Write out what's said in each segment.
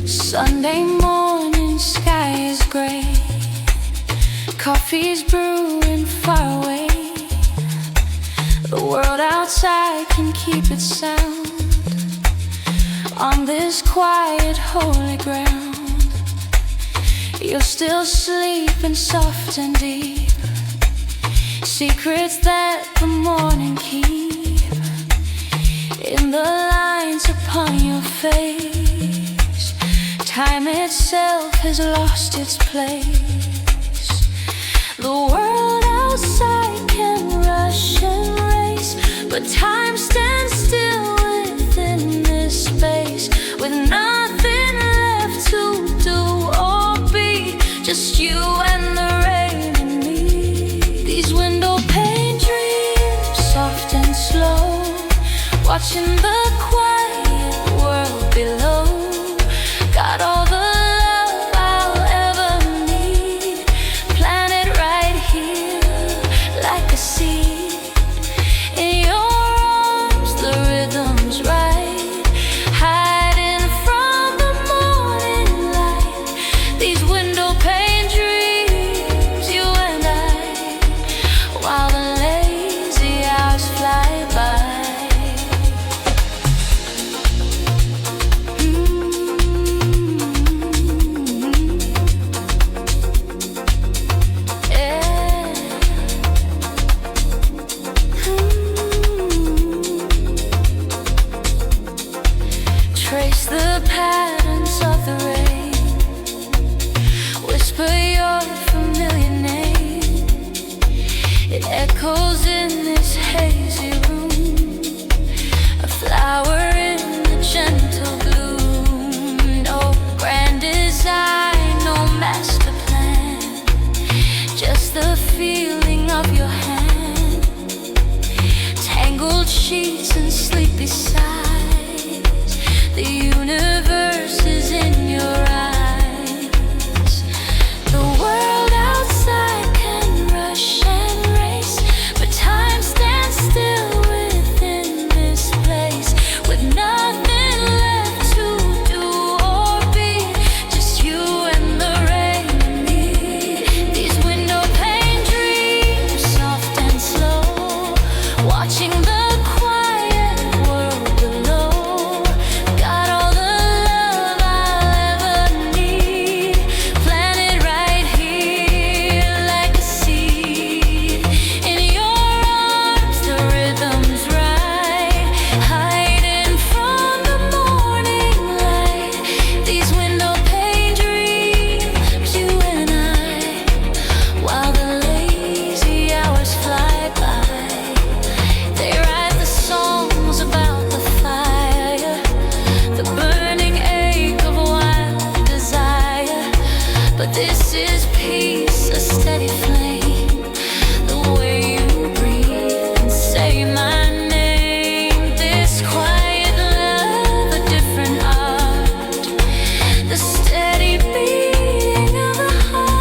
Sunday morning, sky is gray. Coffee's brewing far away. The world outside can keep its sound on this quiet, holy ground. You're still sleeping soft and deep, secrets that the morning keep in the lines upon your face. Time itself has lost its place. The world outside can rush and race, but time stands still within this space, with nothing left to do or be, just you and the rain and me. These window pane dreams, soft and slow, watching the quiet world below. Got all the love I'll ever need, planted right here like a seed. In your arms the rhythm's right, hiding from the morning light. These window pane dreams, you and I, while the lazy hours fly by. Trace the patterns of the rain, whisper your familiar name. It echoes in this hazy room, a flower in the gentle bloom. No grand design, no master plan, just the feeling of your hand. Tangled sheets and sleepy sighs, the universe is in your eyes. The world outside can rush and race, but time stands still within this place, with nothing left to do or be, just you and the rain and me. These window pane dreams, soft and slow, watching the quiet world below. Got all the love I'll ever need, planted right here like a seed. In your arms the rhythm's right, hiding from the morning light. These window pane dreams, you and I, while the lazy hours fly by. They write the songs about the fire, the burning ache of wild desire. But this is peace, a steady flame, the way you breathe and say my name. This quiet love, a different art, the steady beating of the heart.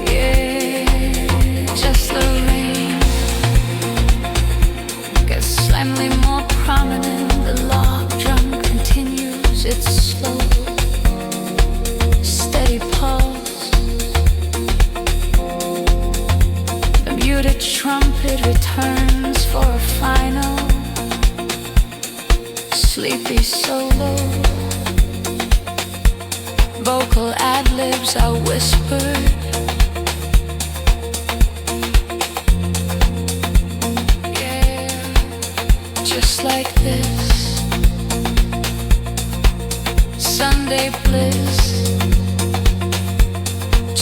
Yeah, just the rain gets slightly more prominent. The log drum continues its slow, steady pulse. The muted trumpet returns for a final, sleepy solo. Vocal ad-libs are whispered, yeah, just like this. Sunday bliss,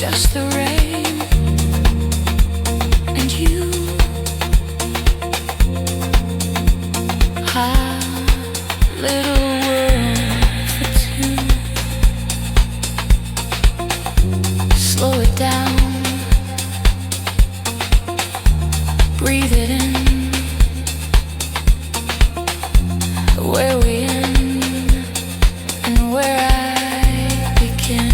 just the rain and you. Our little world for two. Slow it down, breathe it in. Where we end and where I begin.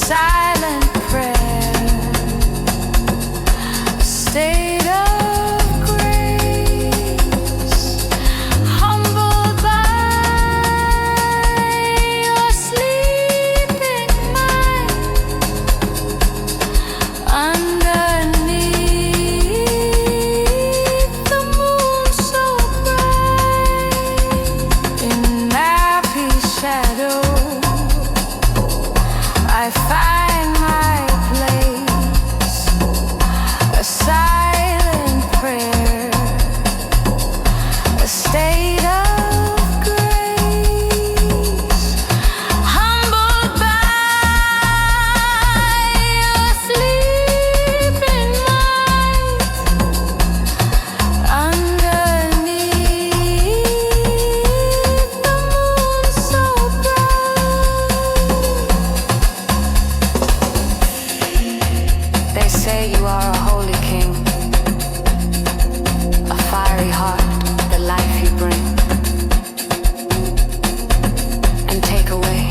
silent prayer, a state of grace, humbled by your sleeping mind, underneath the moon so bright, in nappy shadow I find my place, a silent prayer, a state of grace, humbled by your sleeping mind, underneath the moon so bright. They say you are a holy king, a fiery heart, the life you bring and take away.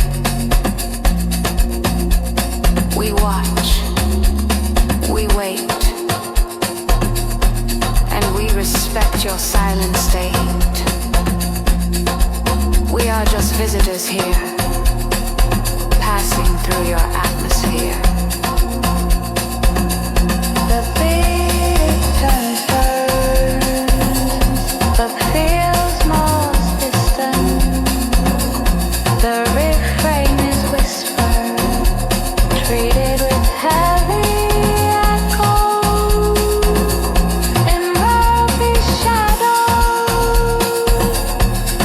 We watch, we wait, and we respect your silent state. We are just visitors here, passing through your atmosphere. The beat turns but feels most distant. The refrain is whispered, treated with heavy echo. In murky shadow,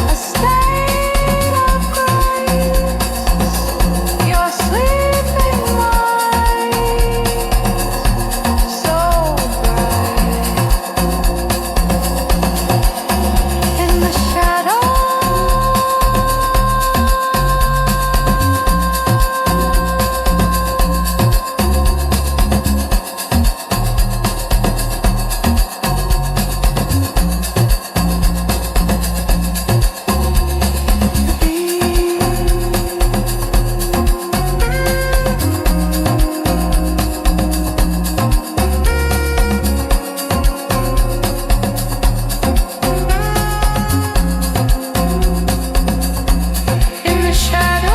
a state of grace. Your sleeping mind, so bright. In the shadow, in the shadow.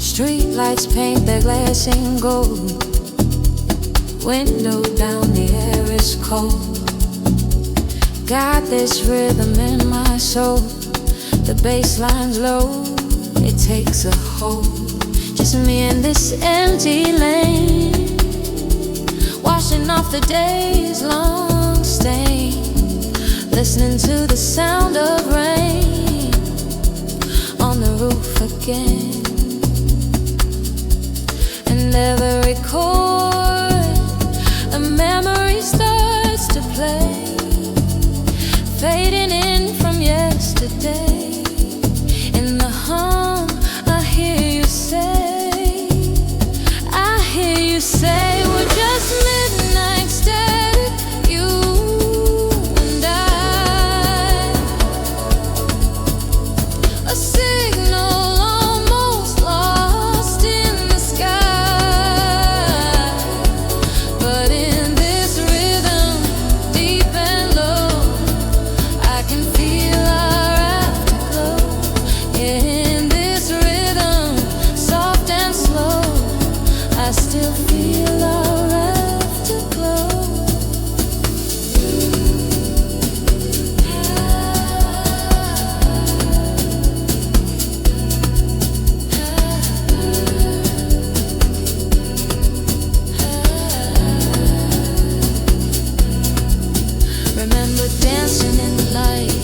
Streetlights paint their glass in gold. Window down, the air is cold. Got this rhythm in my soul. The bass line's low, it takes a hold. Just me and this empty lane, washing off the day's long stain, listening to the sound of rain on the roof again. And every chord, a memory starts to play, fading in from yesterday. In the hum, I hear you say, we're just midnight static, you and I. A signal almost lost in the sky, but in this rhythm, deep and low, I can feel our afterglow. Yeah, in this rhythm, soft and slow, I still feel our afterglow. Remember dancing in the light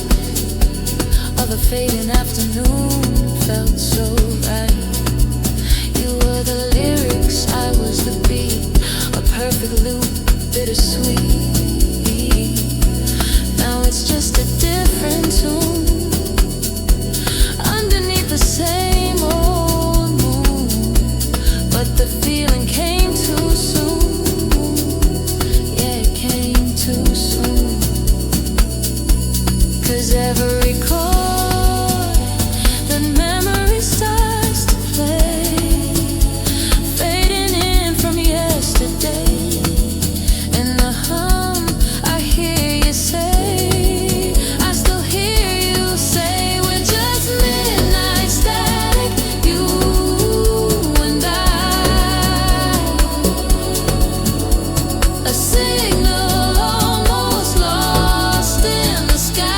of a fading afternoon, felt so right. You were the lyrics, I was the beat, a perfect loop, bittersweet. Now it's just a different tune, underneath the same old moon, but the feeling came too soon. Yeah, it came too soon. 'Cause every chord, the memory starts to play, fading in from yesterday. In the hum, I hear you say, I still hear you say, we're just midnight static, you and I. A signal almost lost in the sky,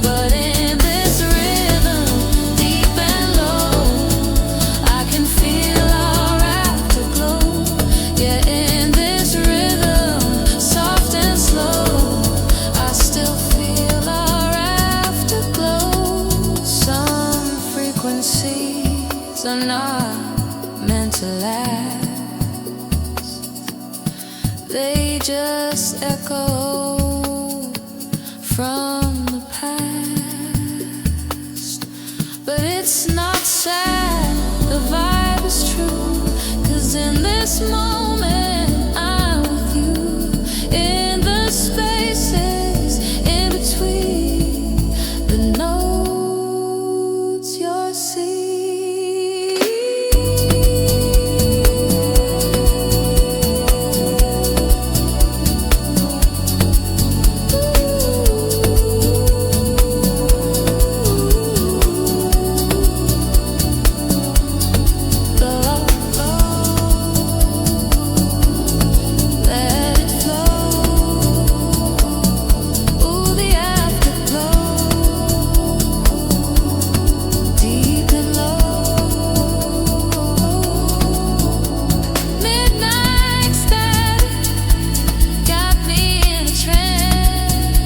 but in this rhythm, deep and low, I can feel our afterglow. Yeah, in this rhythm, soft and slow, I still feel our afterglow. Some frequencies are not meant to last, they just echo from the past. But it's not sad, the vibe is true, 'cause in this moment I'm with you. In the spaces in between the notes you're seeing. Let it flow. Ooh, the afterglow, deep and low. Midnight static got me in a trance.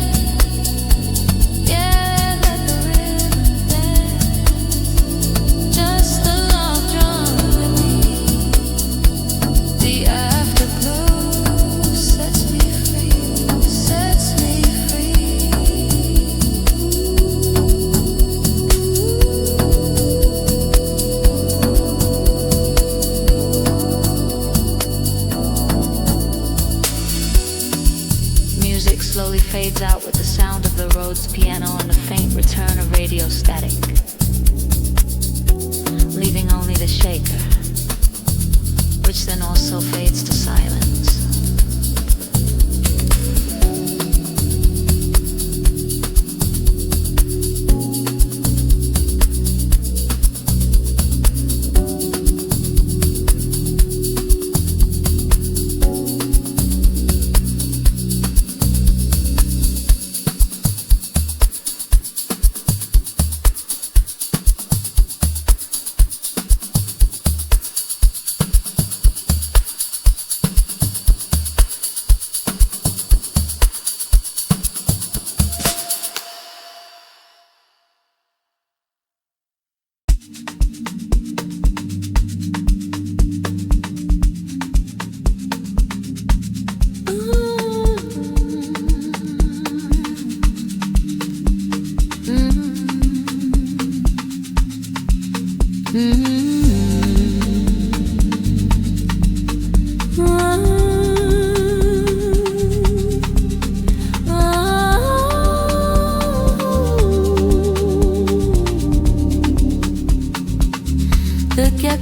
Yeah, let the rhythm dance, just the love drum with me. The afterglow sets me free, sets me free. Music slowly fades out with the sound of the Rhodes piano and the faint return of radio static, leaving only the shaker, which then also fades to silence.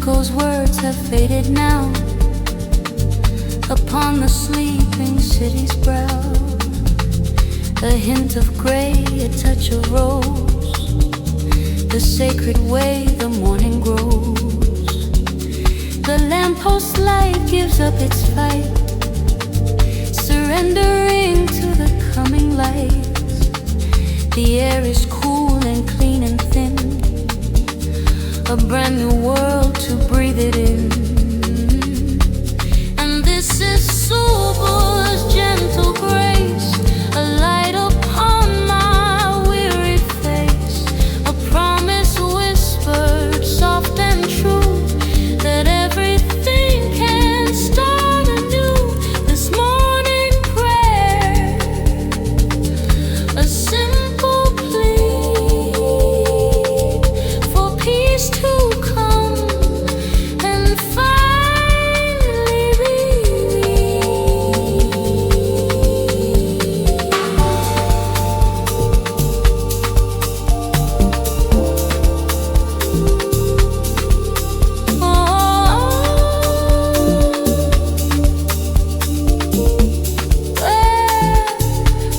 echo's words have faded now upon the sleeping city's brow. A hint of gray, a touch of rose, the sacred way the morning grows. The lamppost light gives up its fight, surrendering to the coming lights. The air is cool and clean and thin, a brand new world to breathe it in. And this is Soulful's gentle grace, a light upon my weary face, a promise whispered soft and true, that everything can start anew. This morning prayer, a simple plea for peace to come and finally be me.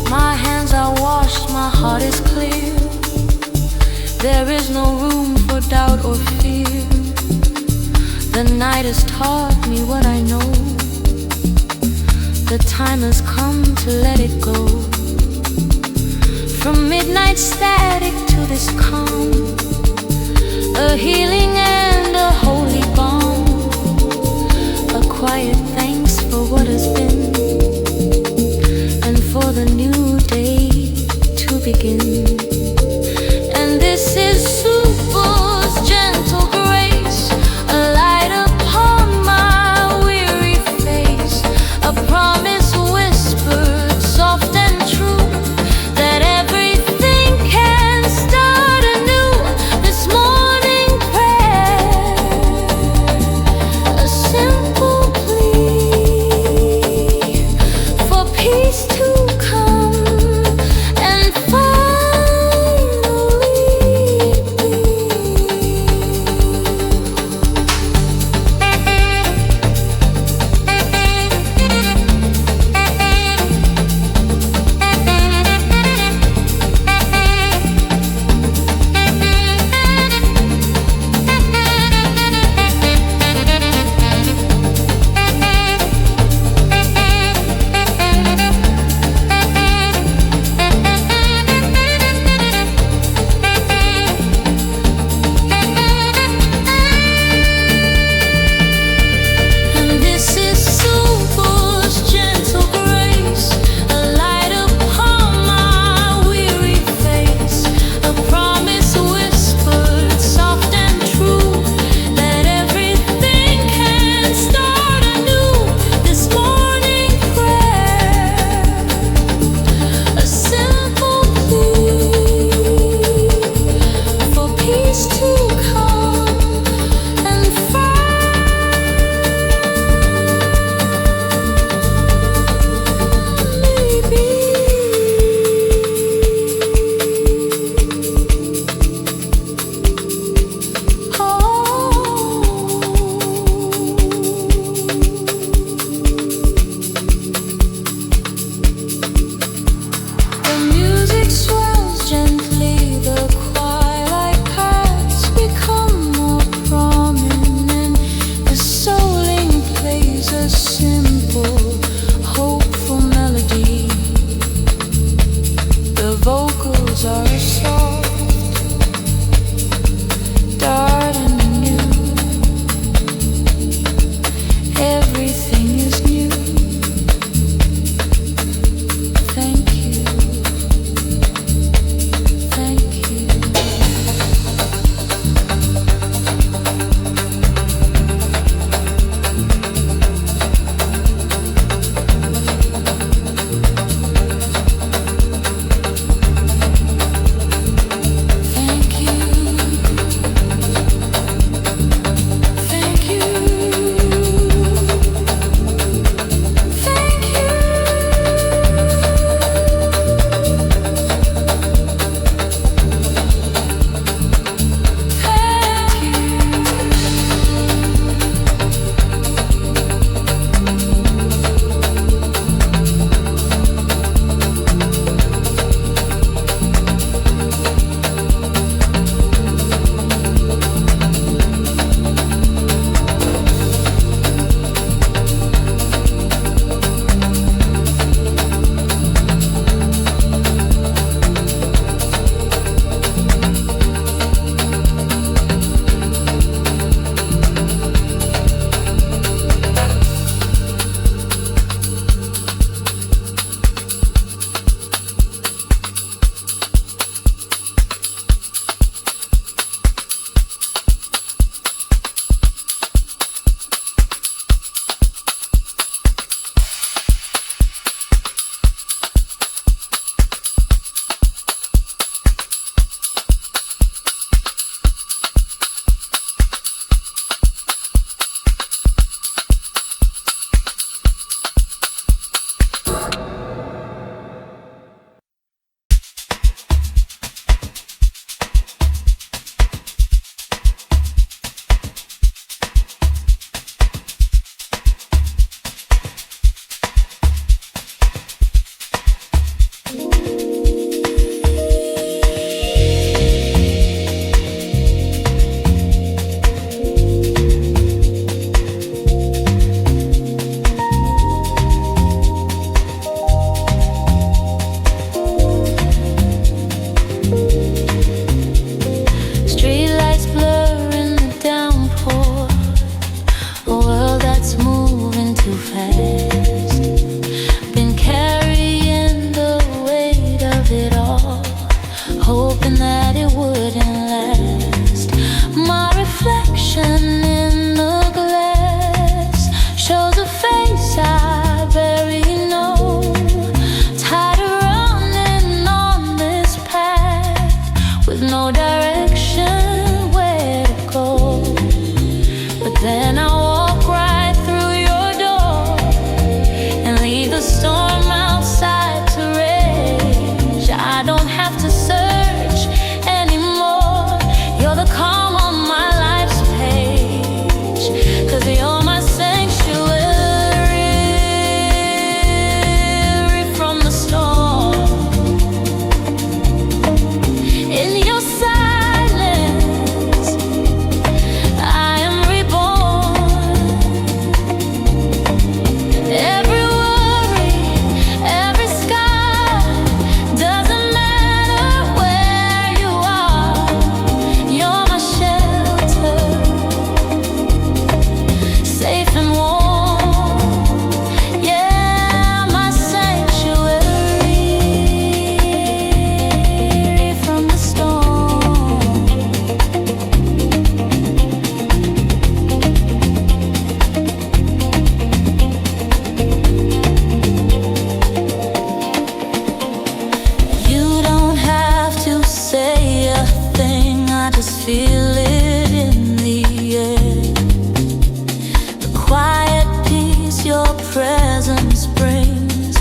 My hands are washed, my heart is clear. There is no room for doubt or fear. The night has taught me what I know. The time has come to let it go. From midnight static to this calm, a healing and a holy balm, a quiet thanks for what has been, and for the new day to begin. And this is Soulful's gentle grace, a light upon my weary face, a promise whispered soft and true, that everything can start anew. This morning prayer, a simple plea for peace to come and find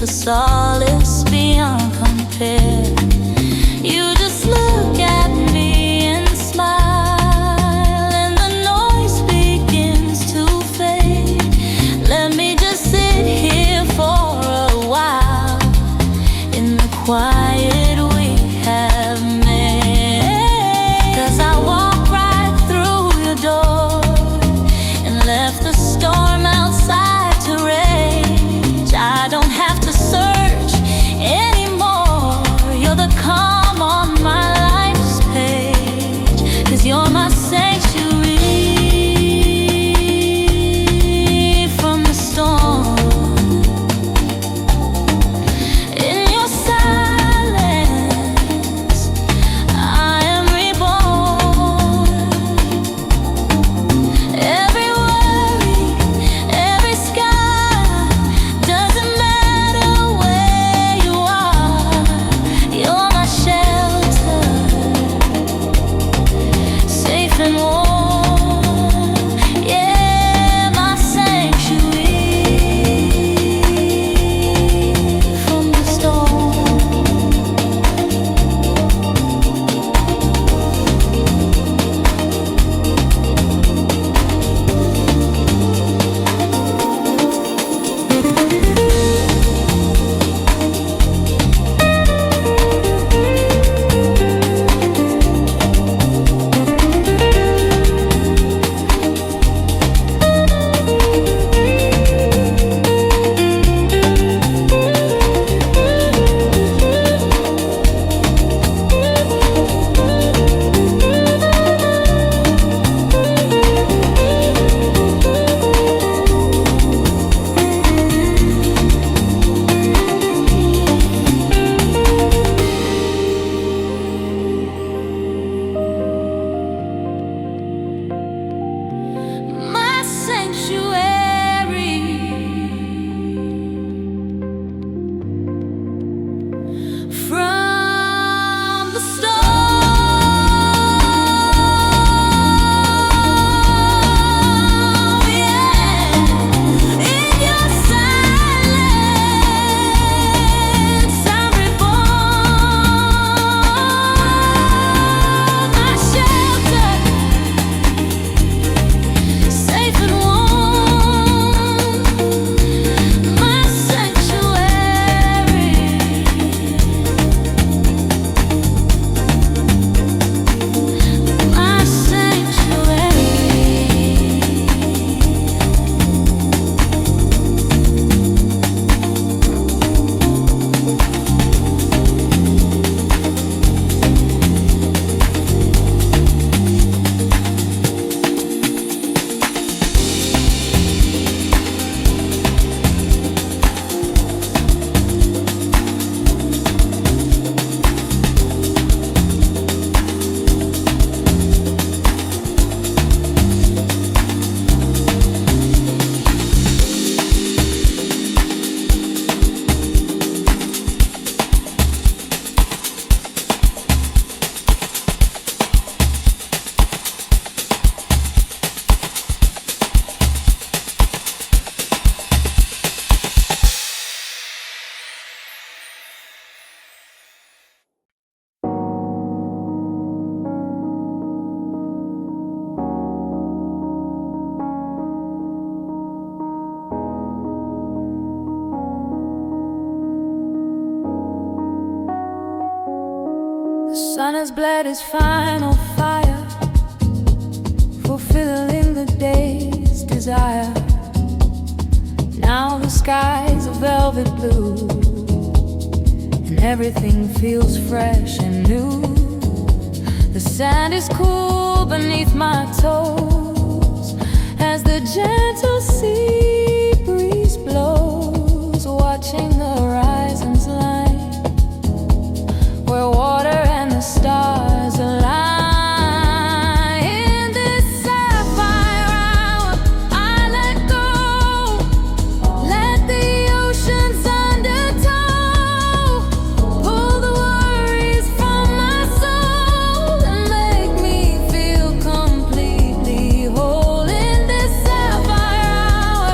the solace beyond compare. You just look at me and smile, and the noise begins to fade. Let me just sit here for a while in the quiet we have made. 'Cause I walked right through your door and left the storm outside to rage. I don't have to search anymore. You're the calm on my life's page. 'Cause you're my sanctuary from the storm. In your silence, I am reborn. Every worry, every sky, doesn't matter where you are. You're my shelter, safe and warm. Yeah, my sanctuary from the storm. My sanctuary from the storm. Yeah, in your silence, I'm reborn. My shelter, safe and warm. My sanctuary. My sanctuary. The sun has bled his final fire, fulfilling the day's desire. Now the sky's a velvet blue, and everything feels fresh and new. The sand is cool beneath my toes as the gentle sea breeze blows, watching the horizons line where water and the stars align. In this sapphire hour, I let go, let the oceans undertow, pull the worries from my soul and make me feel completely whole. In this sapphire hour,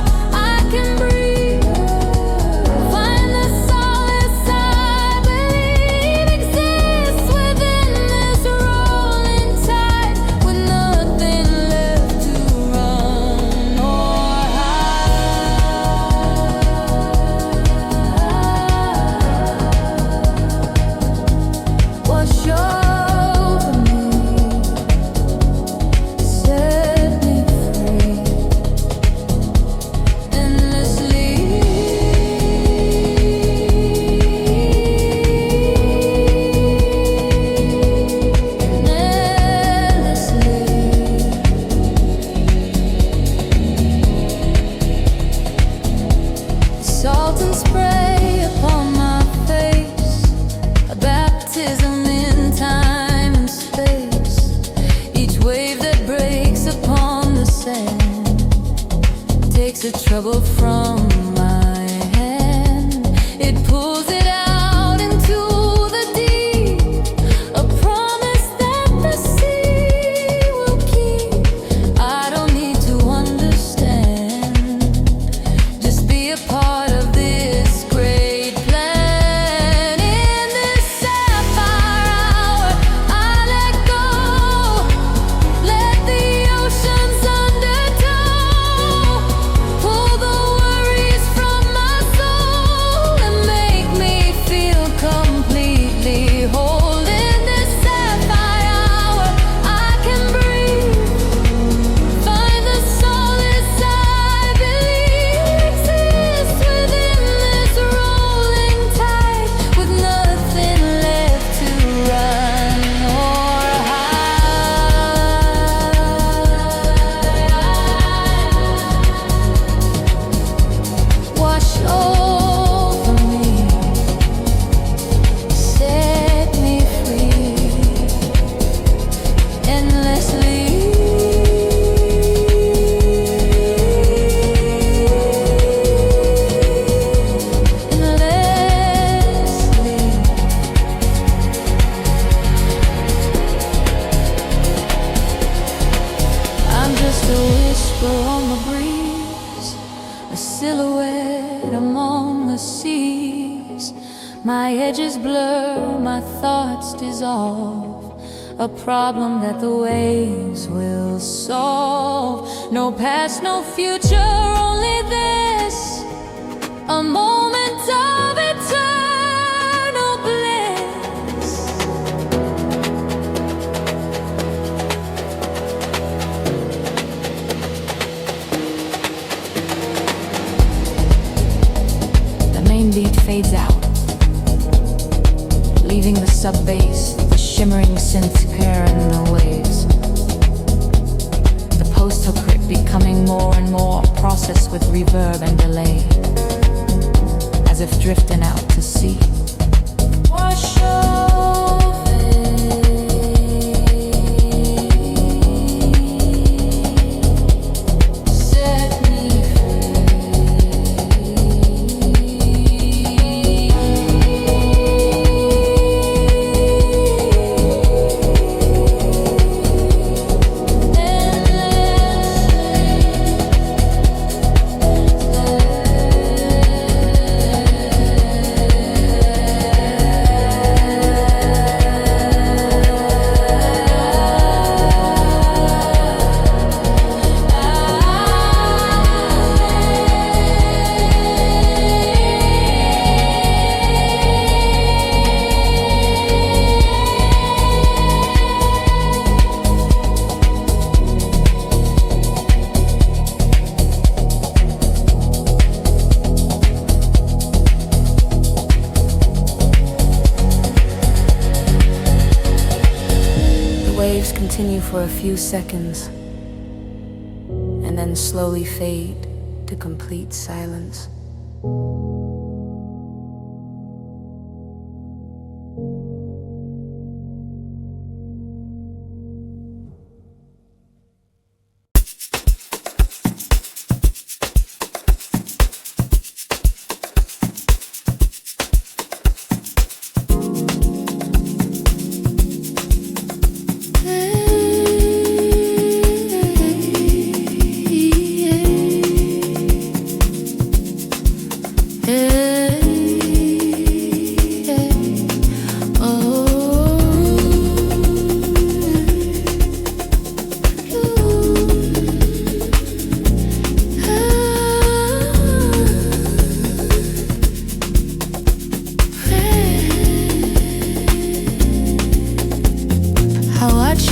My edges blur, my thoughts dissolve. A problem that the waves will solve. No past, no future, only this. A moment of eternal bliss. The main beat fades out, leaving the sub-bass, the shimmering synth pair in the waves. The post-hook becoming more and more processed with reverb and delay, as if drifting out to sea. Wash over, set me continue for a few seconds and then slowly fade to complete silence.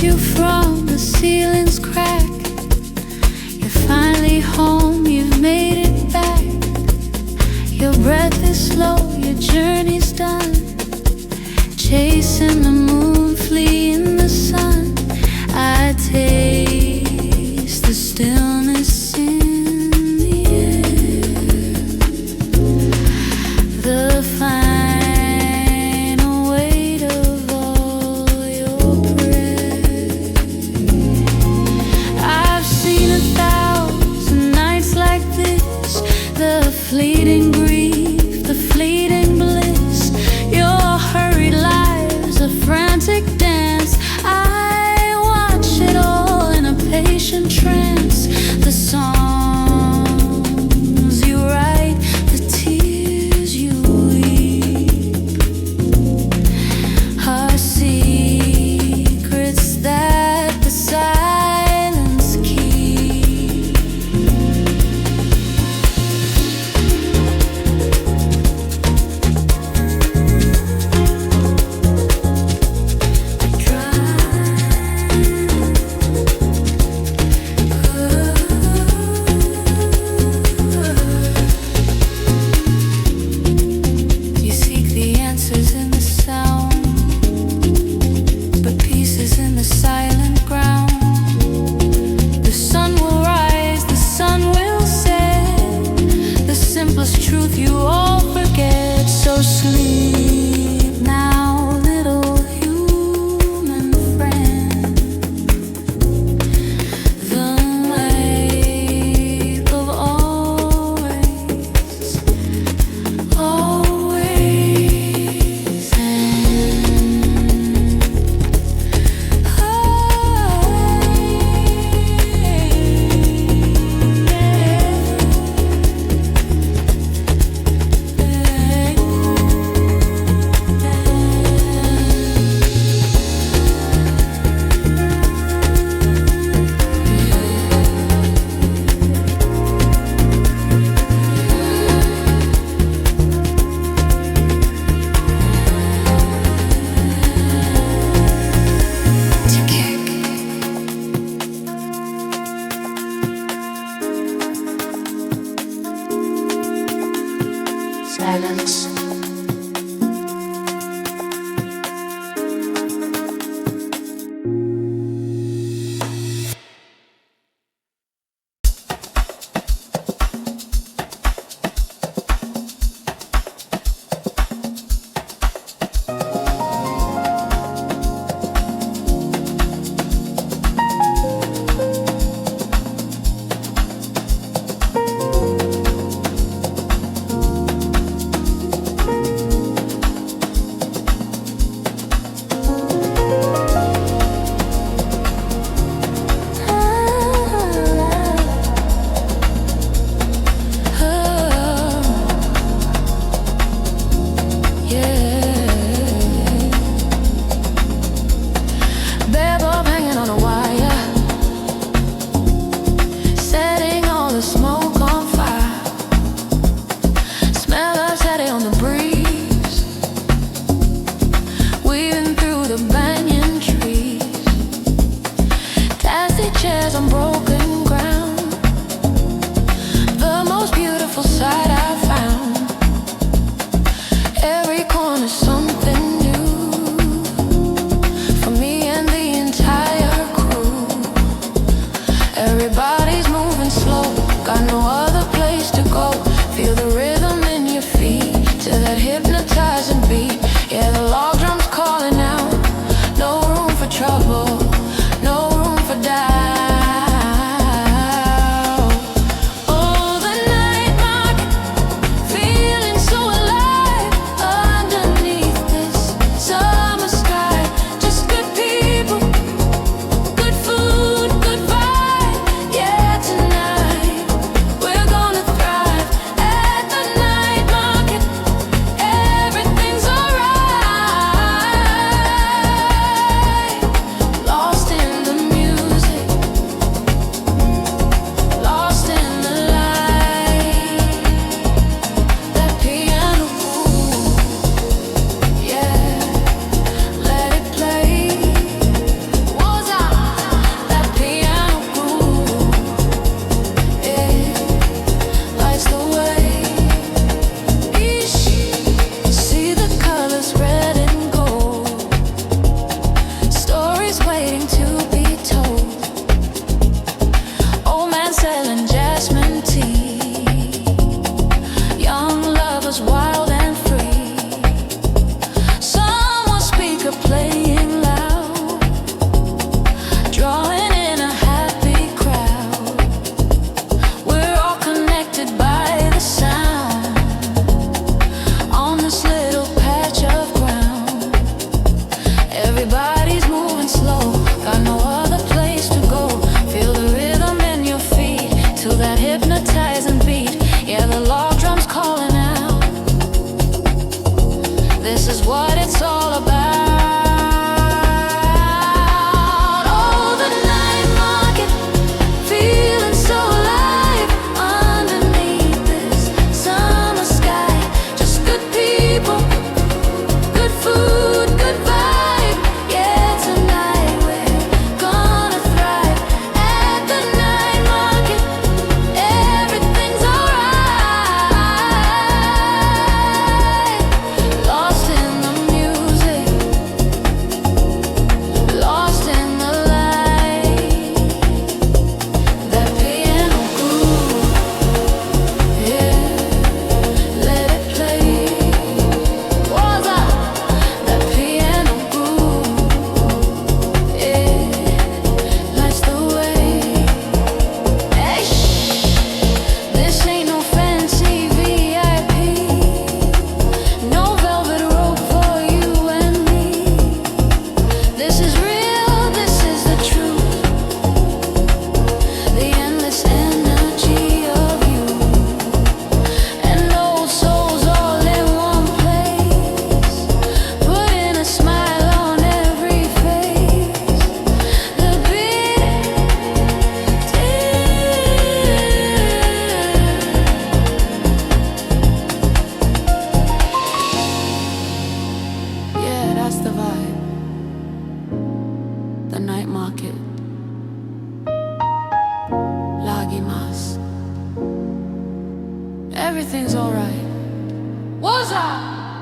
You from the ceiling's crack. You're finally home, you've made it back. Your breath is slow, your journey's done. Chasing the moon, fleeing the sun. I taste the stillness in the air. The final weight of all your fleeting grief, the fleeting bliss.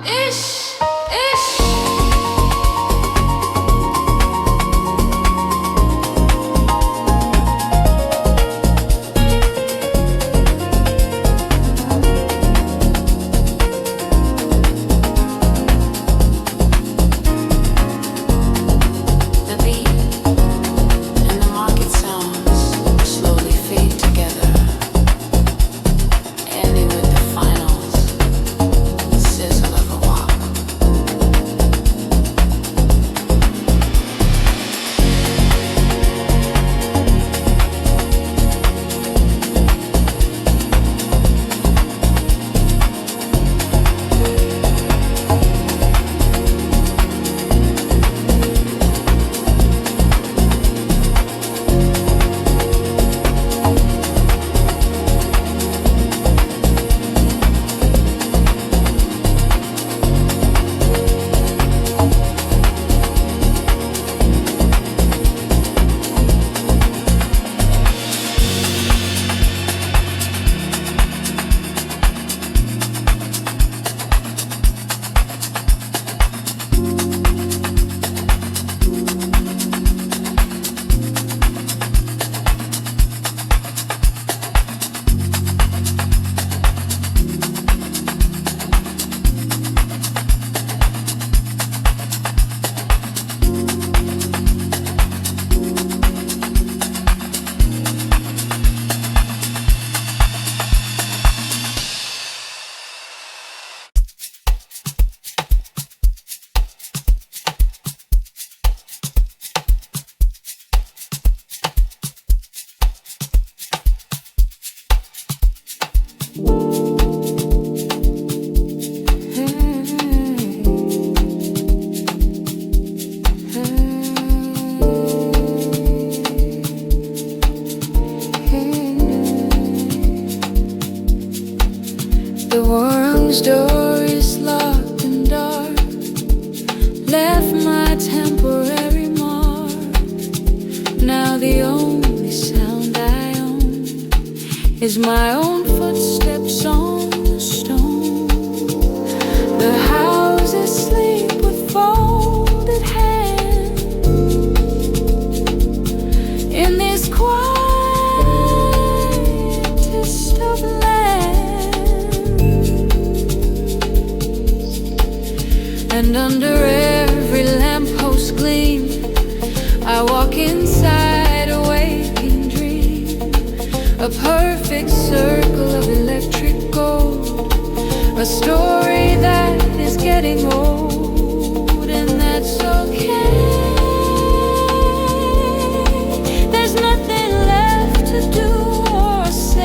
Ish, ish. The world's door is locked and dark, left my temporary mark. Now the only sound I own is my own footsteps on the stone. The house is asleep with folded hands in this quietest of lands. And under every lamppost gleam, I walk inside a waking dream, a perfect circle of electric gold, a story that is getting old, and that's okay. There's nothing left to do or say.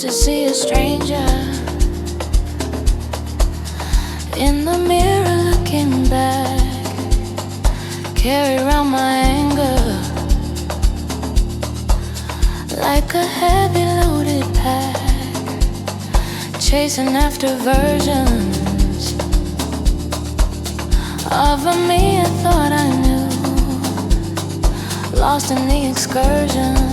to see a stranger in the mirror looking back. Carry around my anger like a heavy loaded pack, chasing after versions of a me I thought I knew, lost in the excursions,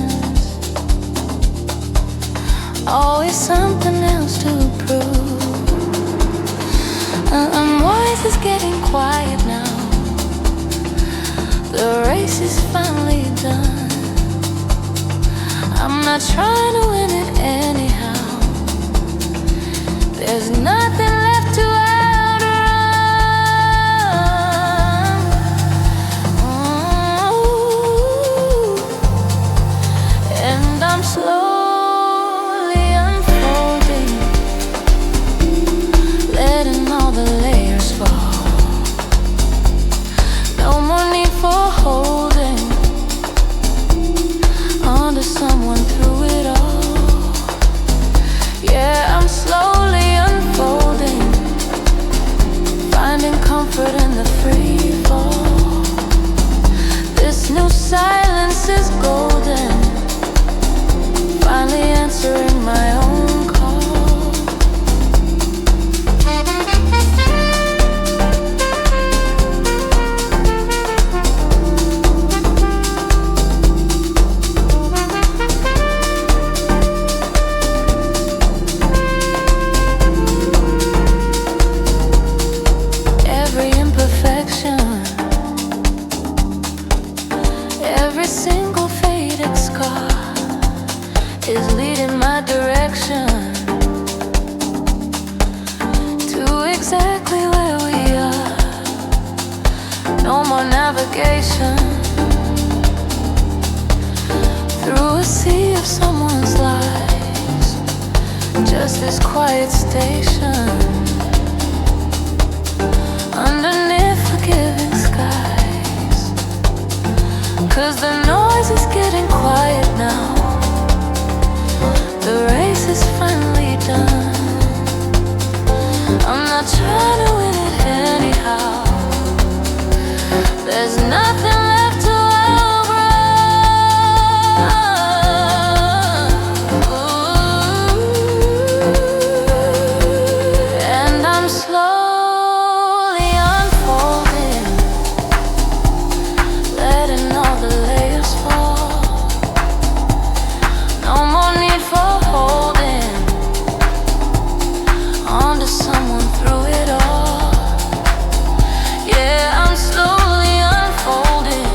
always something else to prove. My voice is getting quiet now. The race is finally done. I'm not trying to win it anyhow. There's nothing left to outrun. And I'm slowly unfolding, letting all the layers fall. No more need for holding onto someone through it all. Yeah, I'm slowly unfolding, finding comfort in the free fall. This new silence is golden, finally answering my own call. Every imperfection, every single faded scar is leading my direction to exactly where we are. No more navigation through a sea of someone's lies, just this quiet station underneath forgiving skies. 'Cause the noise is getting quiet now. The race is finally done. I'm not trying to win it anyhow. There's nothing left to outrun. And I'm slowly unfolding, letting all the layers fall. No more need for holding onto someone through it all. Yeah, I'm slowly unfolding,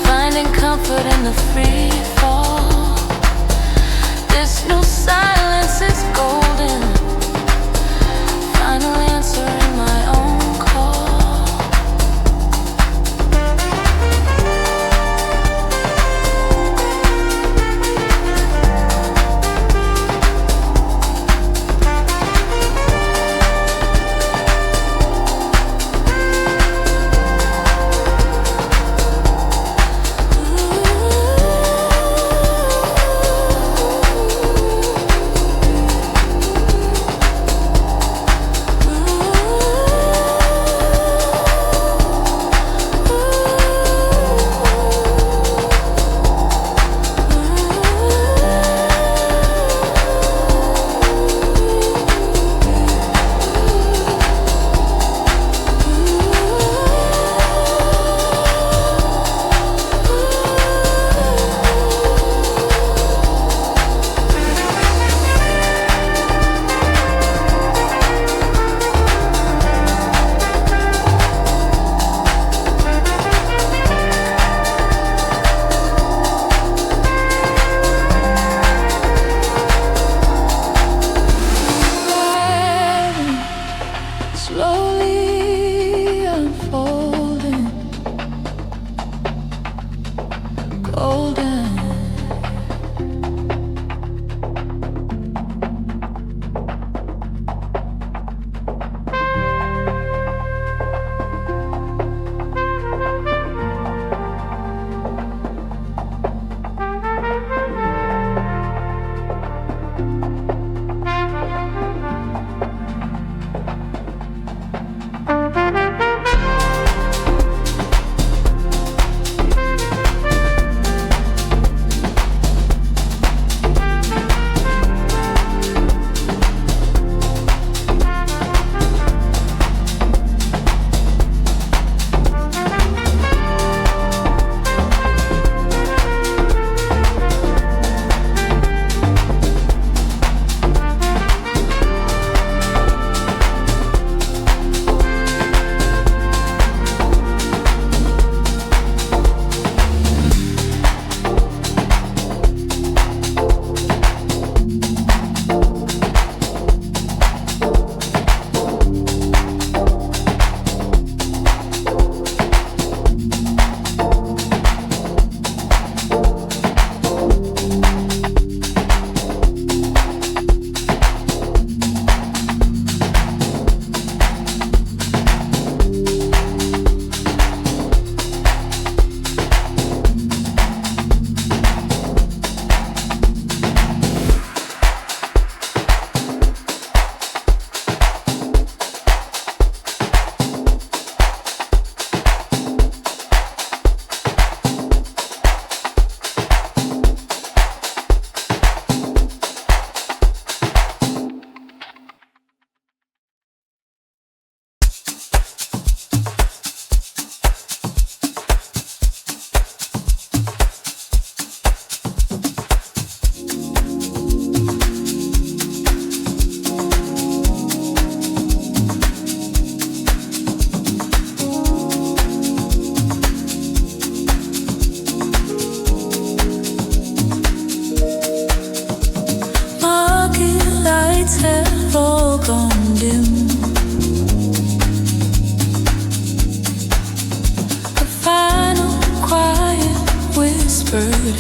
finding comfort in the free fall. This new silence is golden, finally answering my own call. Ooh.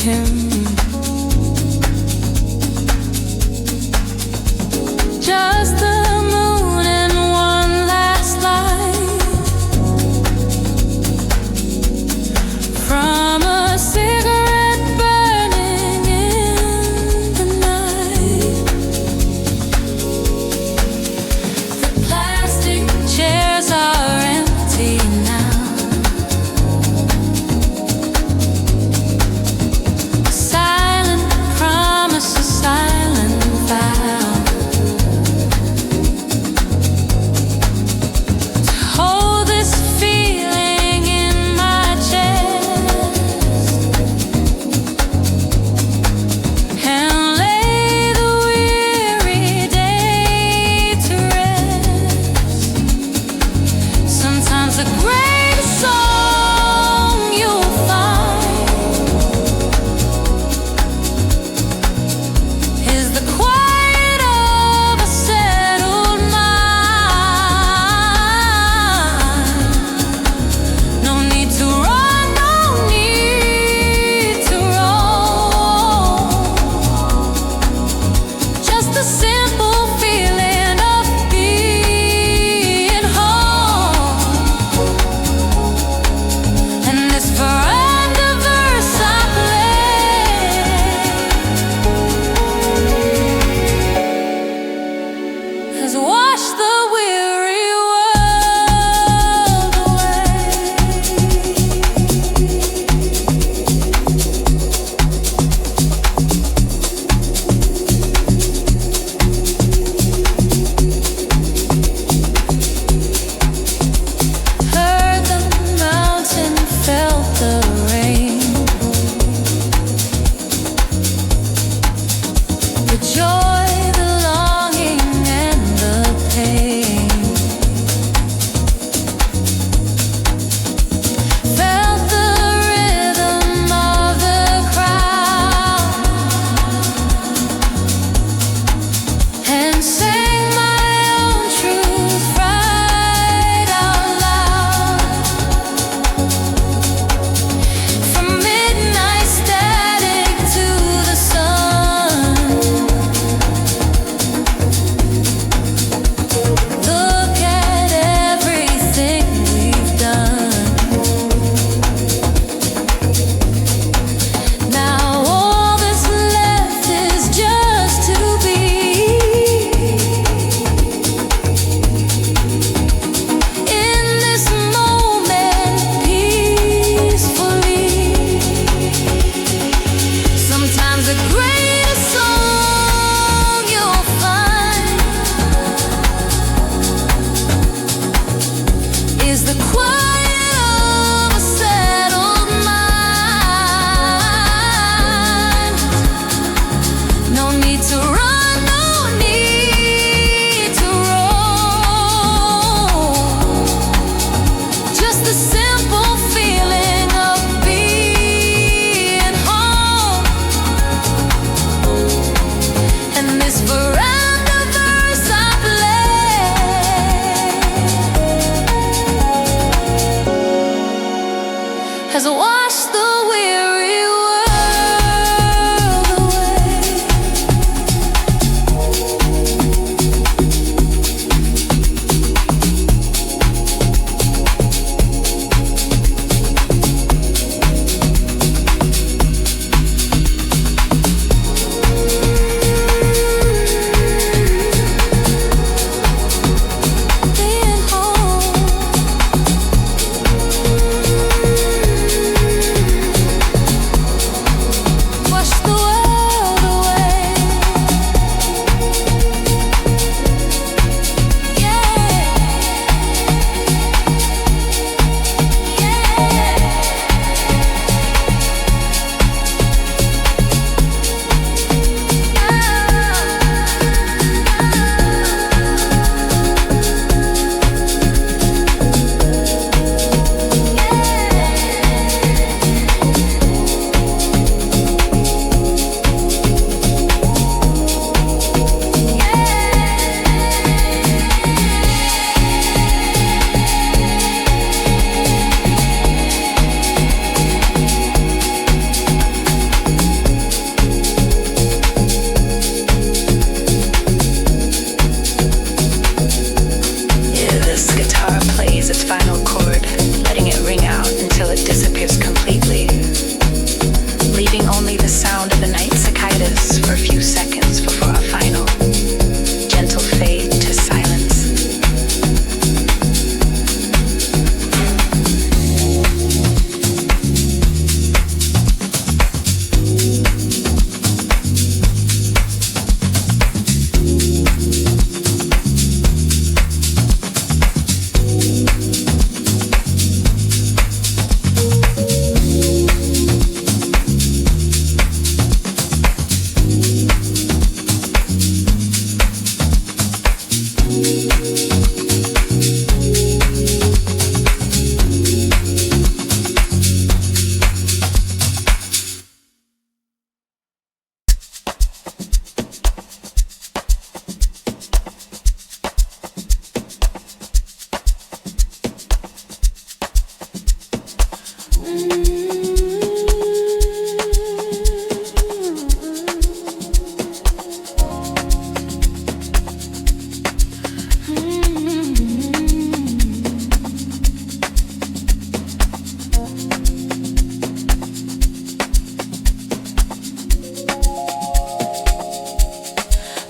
him. Just the moon and one last light from a cigarette burning in the night. The plastic chairs are empty now. A silent promise, a silent vow. Hold this feeling in my chest and lay the weary day to rest. Sometimes the greatest song you'll find is the quiet of a settled mind. No need to run, no need to roll. Just a simple feeling of being whole.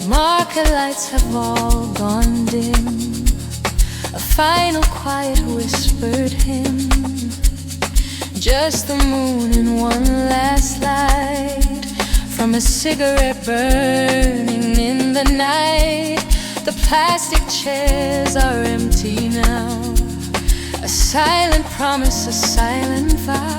Market lights have all gone dim. A final quiet whispered hymn. Just the moon and one last light from a cigarette burning in the night. The plastic chairs are empty now. A silent promise, a silent vow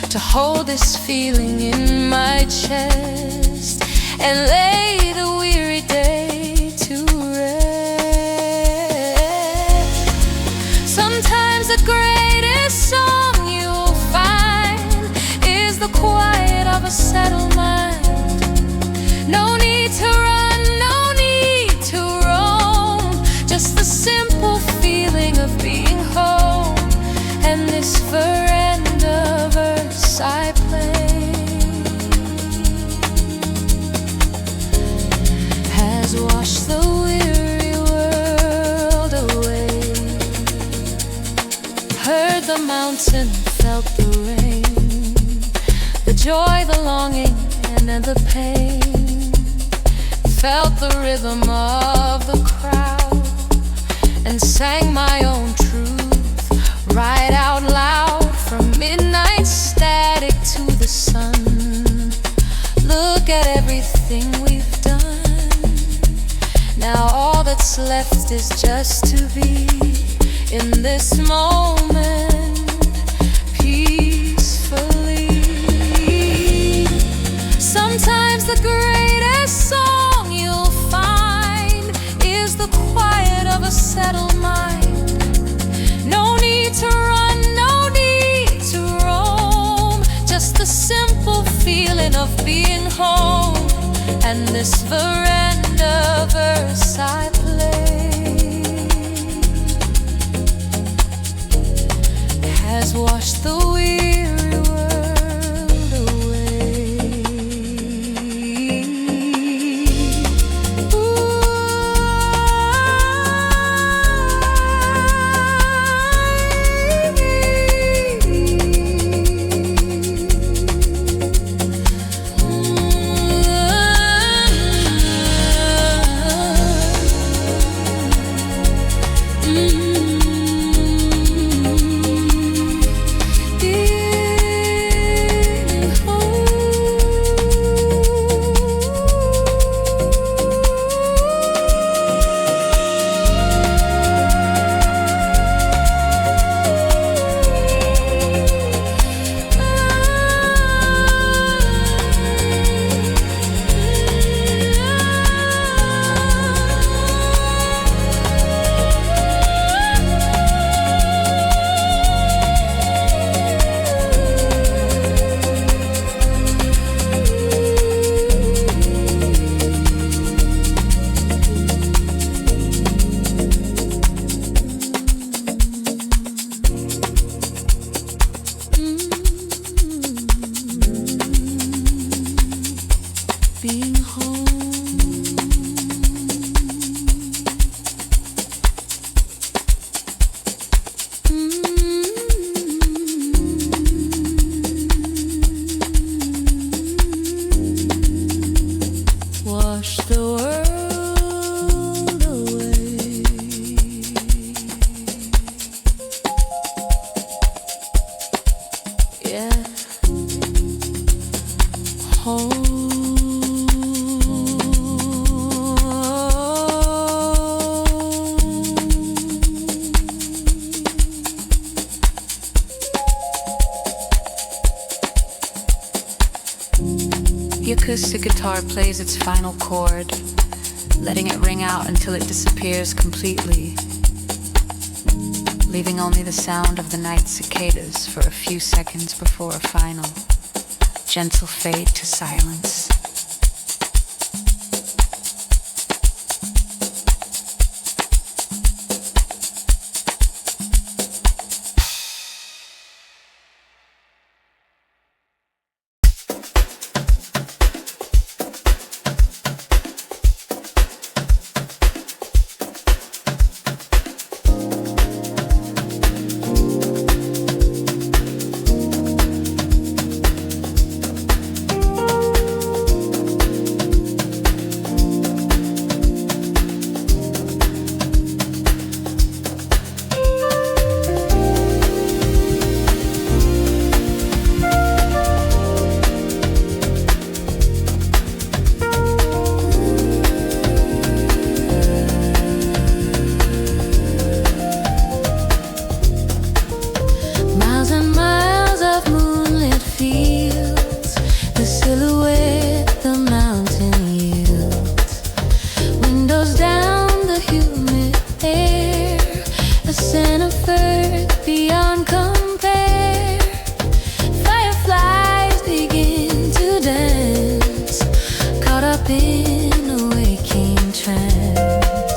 to hold this feeling in my chest and lay the weary day to rest. Sometimes the greatest song you'll find is the quiet of a settled mind. No need to run, no need to roam, just the simple feeling of being home. And this veranda verse I play wash the weary world away. Heard the mountain, felt the rain, the joy, the longing, and the pain. Felt the rhythm of the crowd and sang my own truth right out loud. From midnight static to the sun, look at everything we've done. Now all that's left is just to be in this moment peacefully. Sometimes the greatest song you'll find is the quiet of a settled mind. No need to run, no need to roam, just the simple feeling of being home. And this veranda verse I play has washed the weary world away. Being home. Wash the world away. Yeah. Home. The acoustic guitar plays its final chord, letting it ring out until it disappears completely, leaving only the sound of the night cicadas for a few seconds before a final, gentle fade to silence. fields, the silhouette the mountain yields. Windows down the humid air, a scent of earth beyond compare. Fireflies begin to dance, caught up in a waking trance.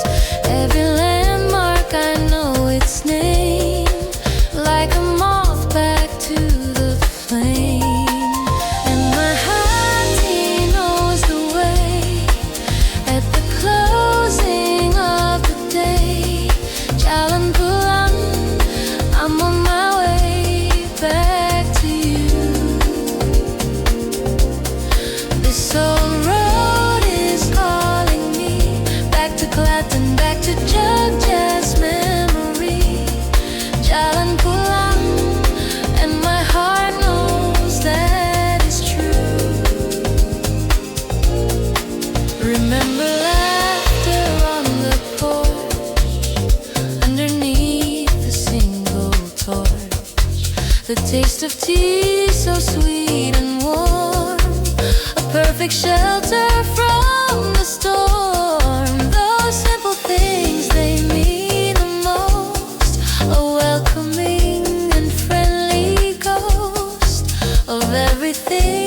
Every landmark I know its name, like a moth back to the flame. And my heart knows the way at the closing of the day. Jalan pulang, I'm on my way back to you. This old road is calling me back to Clapton, back to Jug Jazz memory. Jalan pulang, and my heart knows that it's true. Remember laughter on the porch, underneath the single torch. The taste of tea so sweet and warm, a perfect shelter from the storm. Those simple things, they mean the most. A welcoming and friendly ghost of everything